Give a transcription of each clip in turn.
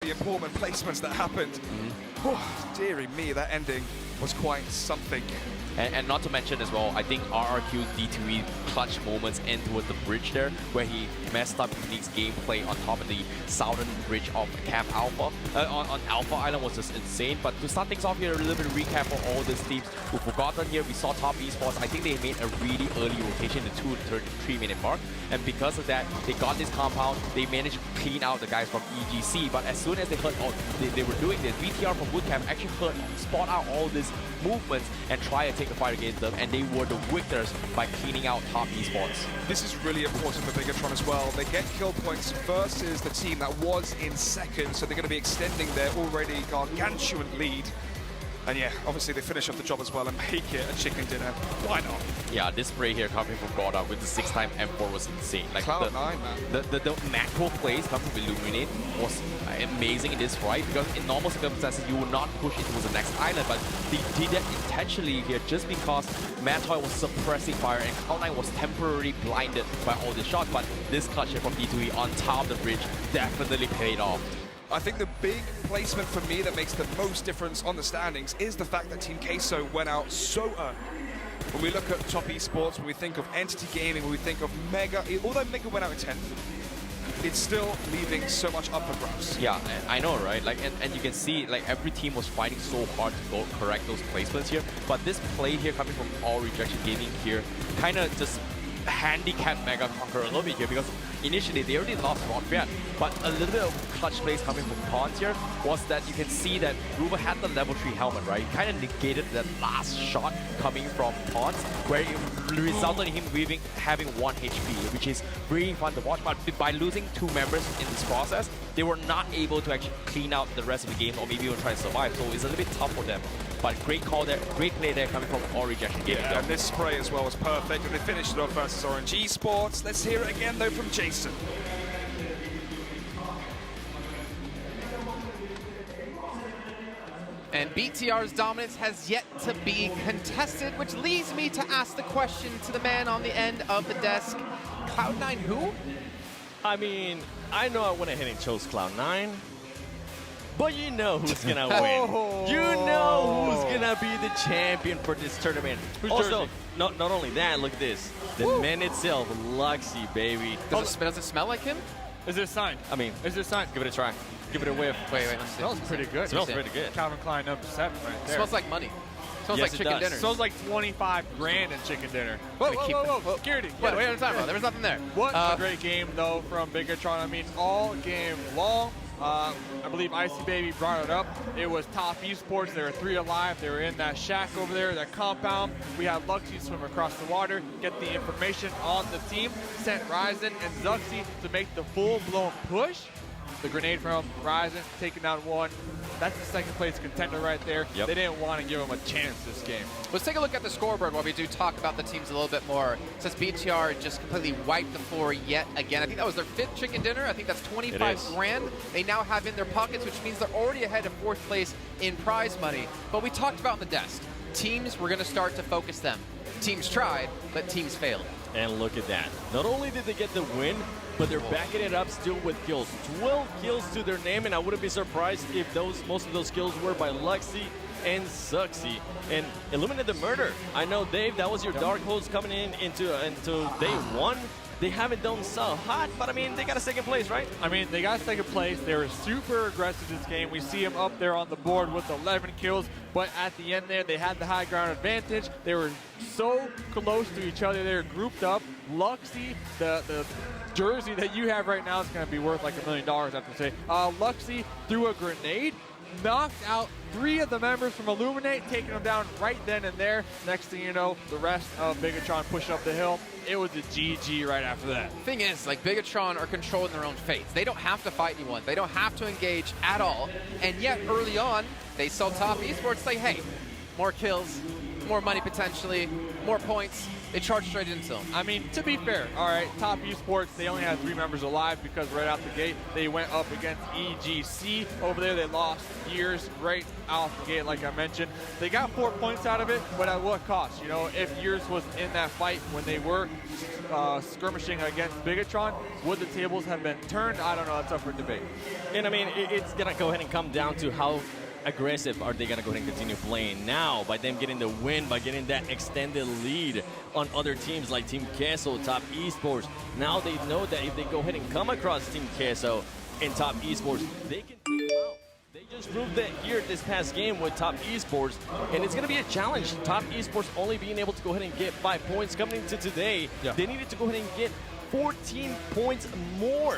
the important placements that happened. Oh, dearie me, that ending was quite something. And not to mention as well, I think RRQ D2E clutch moments end towards the bridge there, where he messed up Unique's gameplay on top of the southern bridge of Camp Alpha. On Alpha Island was just insane. But to start things off here, a little bit of recap for all these teams who've forgotten here. We saw Top Esports, I think they made a really early rotation, the 2 to 33-minute mark. And because of that, they got this compound, they managed to clean out the guys from EGC. But as soon as they heard they were doing this, VTR from Bootcamp actually spot out all these movements and try to take the fight against them, and they were the victors by cleaning out Top Esports. This is really important for Bigatron as well. They get kill points versus the team that was in second, so they're going to be extending their already gargantuan lead. And yeah, obviously they finish off the job as well and make it a chicken dinner. Why not? Yeah, this spray here coming from Goddard with the 6-time M4 was insane. Like Cloud9, man. The macro plays coming from Illuminate was amazing in this fight, because in normal circumstances you would not push into the next island, but they did that intentionally here just because Matoy was suppressing fire and Cloud9 was temporarily blinded by all the shots. But this clutch here from D2E on top of the bridge definitely paid off. I think the big placement for me that makes the most difference on the standings is the fact that Team Queso went out so early. When we look at Top Esports, when we think of Entity Gaming, when we think of Mega, although Mega went out in 10th, it's still leaving so much up for grabs. Yeah, I know, right? Like, and you can see, like, every team was fighting so hard to go correct those placements here. But this play here coming from All Rejection Gaming here kind of just handicapped Mega Conqueror a little bit here, because initially they already lost Rodfiat, but a little bit of clutch plays coming from Pawns here was that you can see that Ruber had the level 3 helmet, right? He kind of negated that last shot coming from Pawns, where it resulted in him having 1 HP, which is really fun to watch. But by losing 2 members in this process, they were not able to actually clean out the rest of the game or maybe even try to survive, so it's a little bit tough for them. But great call there, great play there coming from All Rejection Gaming. Yeah, and this spray as well was perfect, and they finished it off versus Orange Esports. Let's hear it again though from Jason. And BTR's dominance has yet to be contested, which leads me to ask the question to the man on the end of the desk. Cloud9 who? I mean, I know I went ahead and chose Cloud9, but you know who's gonna win. You know who's gonna be the champion for this tournament. Also, not only that, look at this. The man itself, Luxy, baby. Does it smell like him? Is it a sign? I mean, is it a sign? Give it a try. Give it a whiff. Wait, let's see. Smells pretty good. Smells pretty good. Calvin Klein #7 right there. Smells like money. Smells like chicken dinner. Smells like 25 grand in chicken dinner. Whoa, security. Wait, what are you talking about? There was nothing there. What a great game, though, from Bigatron. I mean, all game long. I believe Icy Baby brought it up. It was Top Esports. They were 3 alive. They were in that shack over there, that compound. We had Luxy swim across the water, get the information on the team, sent Ryzen and Zuxi to make the full-blown push. The grenade from Ryzen, taking down 1. That's the second place contender right there. Yep. They didn't want to give him a chance this game. Let's take a look at the scoreboard while we do talk about the teams a little bit more. Since BTR just completely wiped the floor yet again. I think that was their 5th chicken dinner. I think that's 25 grand they now have in their pockets, which means they're already ahead of 4th place in prize money. But we talked about on the desk, teams, we're going to start to focus them. Teams tried, but teams failed. And look at that. Not only did they get the win, but they're backing it up still with kills. 12 kills to their name, and I wouldn't be surprised if most of those kills were by Luxy and Zuxi. And Illuminate the Murder. I know, Dave, that was your dark horse coming into day 1. They haven't done so hot, but I mean, they got a 2nd place, right? I mean, they got 2nd place. They were super aggressive this game. We see them up there on the board with 11 kills, but at the end there, they had the high ground advantage. They were so close to each other. They were grouped up. Luxy, the jersey that you have right now is going to be worth like $1 million, I have to say. Luxy threw a grenade, knocked out 3 of the members from Illuminate, taking them down right then and there. Next thing you know, the rest of Bigatron pushing up the hill. It was a GG right after that. Thing is, like, Bigatron are controlling their own fate. They don't have to fight anyone. They don't have to engage at all. And yet, early on, they saw Top Esports say, hey, more kills, more money potentially, more points. They charged straight into them. I mean, to be fair, all right, Top Esports, they only had 3 members alive because right out the gate, they went up against EGC. Over there, they lost Years right out the gate, like I mentioned. They got 4 points out of it, but at what cost? You know, if Years was in that fight when they were skirmishing against Bigatron. Would the tables have been turned? I don't know. That's up for debate. And I mean, it's going to go ahead and come down to how aggressive are they going to go ahead and continue playing now by them getting the win, by getting that extended lead on other teams like Team Queso, Top Esports. Now they know that if they go ahead and come across Team Queso and Top Esports, they can take them out. They just proved that here this past game with Top Esports, and it's going to be a challenge. Top Esports only being able to go ahead and get 5 points coming into today. Yeah. They needed to go ahead and get 14 points more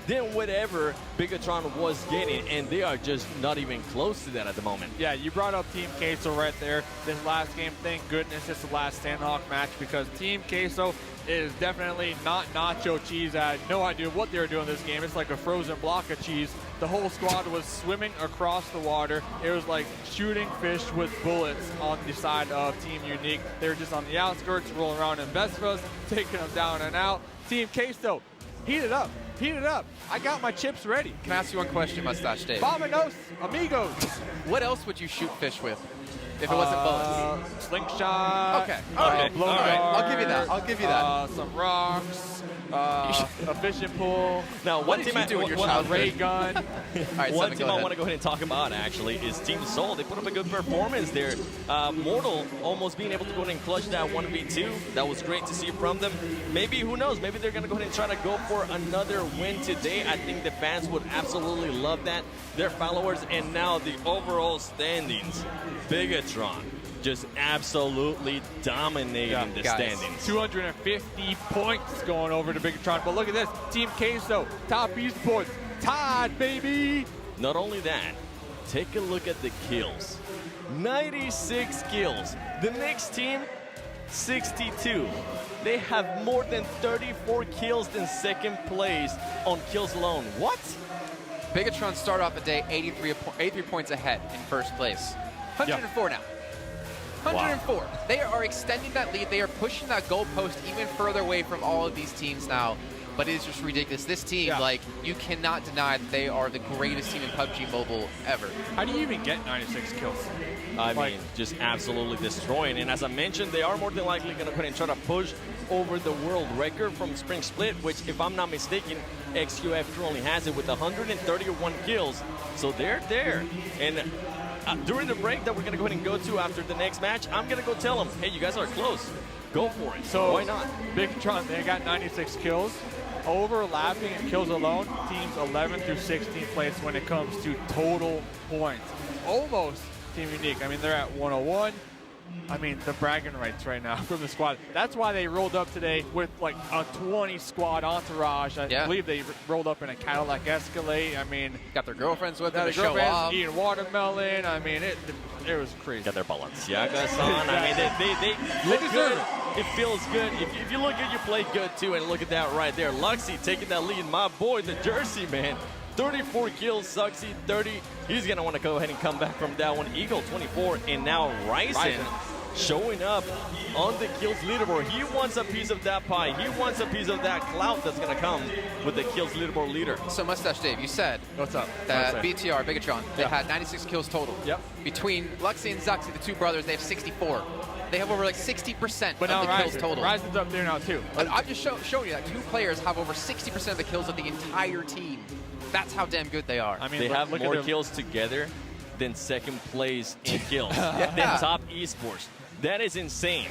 than whatever Bigatron was getting, and they are just not even close to that at the moment. Yeah, you brought up Team Queso right there. This last game, thank goodness it's the last Sandhawk match, because Team Queso is definitely not nacho cheese. I had no idea what they were doing this game. It's like a frozen block of cheese. The whole squad was swimming across the water. It was like shooting fish with bullets on the side of Team Unique. They were just on the outskirts, rolling around in Vespas, taking them down and out. Team Queso, heat it up. Heat it up. I got my chips ready. Can I ask you one question, Mustache Dave? Vamonos, amigos. What else would you shoot fish with if it wasn't bullets? Slingshot. Okay. All right. Blow All right. dart, I'll give you that. I'll give you that. Some rocks. A fishing pole. Now, What did you do in your childhood? Ray gun. All right, One Simon, team go I ahead. want to go ahead and talk about, actually, is Team Soul. They put up a good performance there. Mortal almost being able to go ahead and clutch that 1v2. That was great to see from them. Maybe, who knows, maybe they're going to go ahead and try to go for another win today. I think the fans would absolutely love that. Their followers, and now the overall standings. Bigatron just absolutely dominating the guys. standings. 250 points going over to Bigatron. But look at this. Team Queso, Top Esports, tied, baby. Not only that, take a look at the kills. 96 kills. The next team, 62. They have more than 34 kills in second place on kills alone. What? Bigatron start off the day 83 points ahead in first place. 104 now. 104. Wow. They are extending that lead. They are pushing that goalpost even further away from all of these teams now. But it is just ridiculous. This team, like, you cannot deny that they are the greatest team in PUBG Mobile ever. How do you even get 96 kills? I mean, just absolutely destroying. And as I mentioned, they are more than likely going to go ahead and try to push over the world record from Spring Split, which, if I'm not mistaken, XQF currently has it with 131 kills. So they're there. And during the break that we're going to go ahead and go to after the next match, I'm going to go tell them, hey, you guys are close. Go for it. So why not? Bigatron, they got 96 kills. Overlapping in kills alone, teams 11 through 16th place when it comes to total points. Almost Team Unique. I mean, they're at 101. I mean, the bragging rights right now from the squad. That's why they rolled up today with like a 20 squad entourage. I believe they rolled up in a Cadillac Escalade. I mean, Got their girlfriends with them to show girlfriends off. eating watermelon. I mean, it was crazy. Got their Balenciagas on. I mean, they look good. It feels good. If you look good, you play good too. And look at that right there. Luxy taking that lead. My boy, the Jersey man. 34 kills, Suxy 30. He's going to want to go ahead and come back from that one. Eagle 24, and now Ryzen showing up on the kills leaderboard. He wants a piece of that pie. He wants a piece of that clout that's going to come with the kills leaderboard leader. So, Mustache Dave, you said What's up? that BTR, Bigatron, they had 96 kills total. Yep. Between Luxy and Zuxy, the two brothers, they have 64. They have over like 60% But of now the kills total. Ryzen's up there now too. And I'm just showing you that two players have over 60% of the kills of the entire team. That's how damn good they are. I mean, They have look more at kills together than second place in kills than Top Esports. That is insane.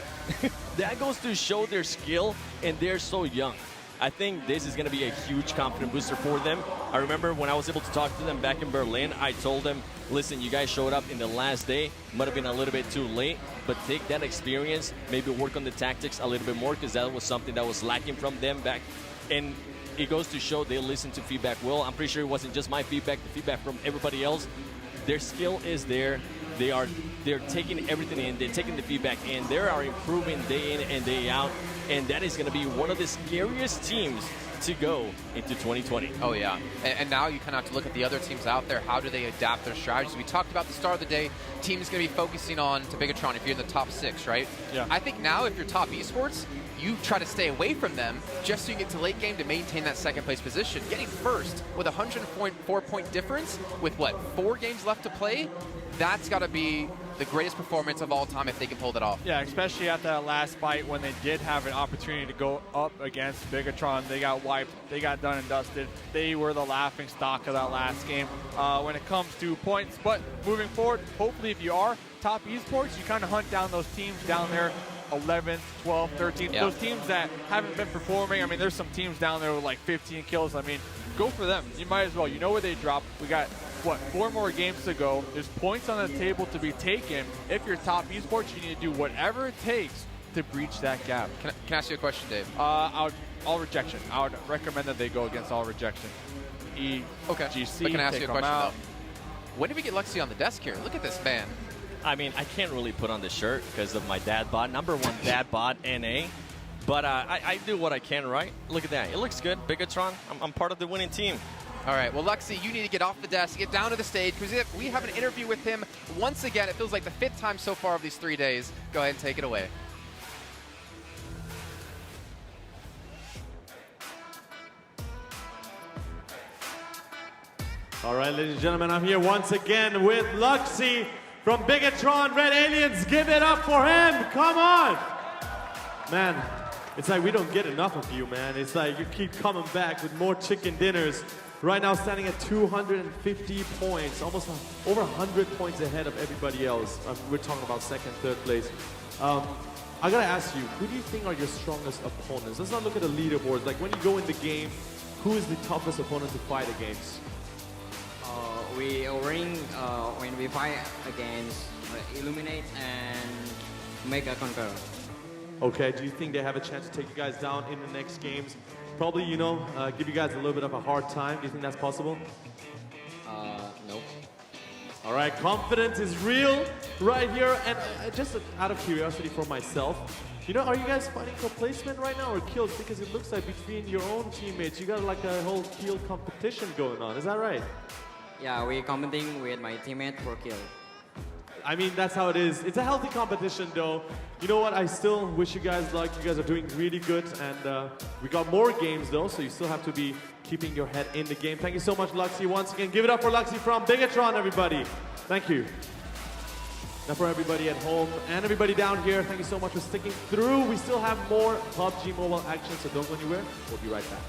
That goes to show their skill, and they're so young. I think this is going to be a huge confidence booster for them. I remember when I was able to talk to them back in Berlin, I told them, listen, you guys showed up in the last day. Might have been a little bit too late, but take that experience, maybe work on the tactics a little bit more, because that was something that was lacking from them back. And it goes to show they listen to feedback well. I'm pretty sure it wasn't just my feedback, the feedback from everybody else. Their skill is there. They're taking everything in. They're taking the feedback in. They are improving day in and day out. And that is going to be one of the scariest teams to go into 2020. Oh, yeah. And now you kind of have to look at the other teams out there. How do they adapt their strategies? We talked about the start of the day. Teams going to be focusing on to Bigatron if you're in the top 6, right? Yeah. I think now if you're top esports, you try to stay away from them just so you get to late game to maintain that second place position. Getting first with a 104-point difference with, what, 4 games left to play? that's got to be the greatest performance of all time if they can pull that off. Yeah, especially at that last fight when they did have an opportunity to go up against Bigatron. They got wiped. They got done and dusted. They were the laughing stock of that last game when it comes to points. But moving forward, hopefully if you are top esports, you kind of hunt down those teams down there, 11th, 12th, 13th. Yeah. Those teams that haven't been performing. I mean, there's some teams down there with like 15 kills. I mean, go for them. You might as well. You know where they drop. We got, what, 4 more games to go. There's points on the table to be taken. If you're top esports, you need to do whatever it takes to breach that gap. Can I ask you a question, Dave? All rejection. I would recommend that they go against all rejection. GC, but can I ask you a question, though? When did we get Luxy on the desk here? Look at this man. I mean, I can't really put on the shirt because of my dad bod. #1 dad bod NA. But I do what I can, right? Look at that. It looks good. Bigatron, I'm part of the winning team. All right, well, Luxy, you need to get off the desk, get down to the stage, because we have an interview with him once again. It feels like the 5th time so far of these 3 days. Go ahead and take it away. All right, ladies and gentlemen, I'm here once again with Luxy from Bigatron Red Aliens. Give it up for him. Come on. Man, it's like we don't get enough of you, man. It's like you keep coming back with more chicken dinners. Right now standing at 250 points, almost over 100 points ahead of everybody else. We're talking about 2nd, 3rd place. I gotta ask you, who do you think are your strongest opponents? Let's not look at the leaderboards. Like when you go in the game, who is the toughest opponent to fight against? We ring when we fight against Illuminate and Mega Conqueror. Okay, do you think they have a chance to take you guys down in the next games? Probably, you know, give you guys a little bit of a hard time. Do you think that's possible? Nope. All right, confidence is real right here. And just out of curiosity for myself, you know, are you guys fighting for placement right now or kills? Because it looks like between your own teammates, you got like a whole kill competition going on. Is that right? Yeah, we're competing with my teammate for kill. I mean, that's how it is. It's a healthy competition, though. You know what? I still wish you guys luck. You guys are doing really good. And we got more games, though, so you still have to be keeping your head in the game. Thank you so much, Luxy. Once again, give it up for Luxy from Bigatron, everybody. Thank you. Now for everybody at home and everybody down here, thank you so much for sticking through. We still have more PUBG Mobile action, so don't go anywhere. We'll be right back.